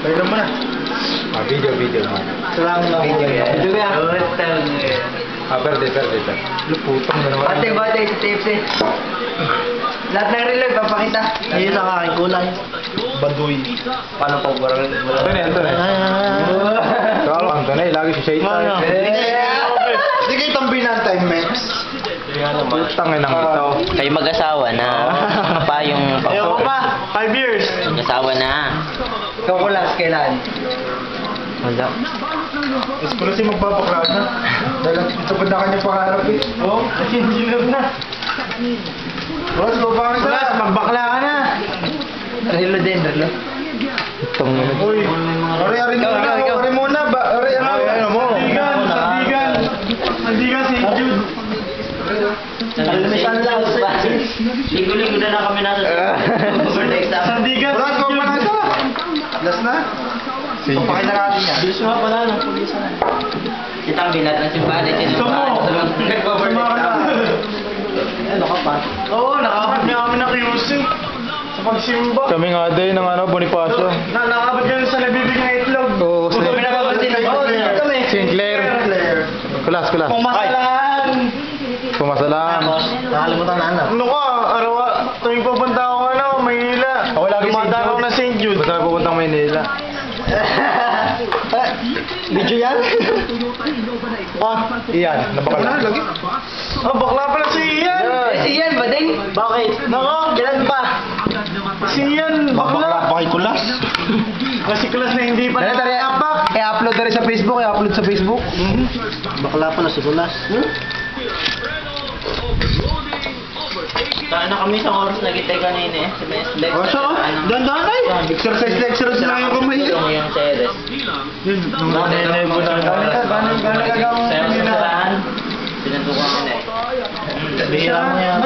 Pwede mo na. Video. Salang lang. Video yan. Video yan. Perde. Luputang na naman. Bate, tips eh. Lahat ng relo, papakita. Ayun ang aking kulay. Baduy. Paano pa barang? Ito na. Kalo, ang tanay. Lagi si Shaitan. Hindi kayo tambay na time, Max. Putang ina ng ito. Kayo mag-asawa na. Pa yung... Ayoko pa. 5 years. Mag-asawa na. Ikaw ko last kailan? Wala. Tapos ko na siya magpapaklaan na. Dahil ito pa na kanyang pangarap eh. Oo, kasi engineer na. Boss, lubang ka. Plus, magbakla ka na. Relo din, relo. Itong... Uy, ari muna. Ano mo? Sandigan si Jude. Almisan lang. Ligo-ligo na kami nasa Sandigan Wala, ikaw pa na ito. Last na? Papakita natin yan. Bilis nga pala ng pulisan. Kitang binat ng simbahan. Gusto mo? Ano ka pa? Oo, nakakabot niya kami ng QC. Sa pagsimba. Kami nga din ng Bonifacio. Nakakabot niya sa nabibig ng itlog. Oo, Kami nakabasin. Oo, kami. Sinclair. Kulas. Pumasalan. Nakalimutan na anak. Ano ka? Tuwing pupunta ako Maynila. Ako lagi Dumadaan ako na St. Jude. Basta pupuntang Maynila. Video yan? Iyan, napakala. Lagi. Bakla pala si Ian. Si Ian ba din? Bakit? Nako, kailan pa? Si Ian, bakla. Pakikulas. Kasi kulas na hindi pa I-upload na rin sa Facebook. I-upload sa Facebook. Bakla pala si kulas. Ano kami sa oras na kita kanina eh. Sa best O, siya ka? Dandan ay. Exercise lang yung kamay. Yung series. Gano'n Sayo sa sarahan. Pinantukan ka na eh. Bihira mo yan.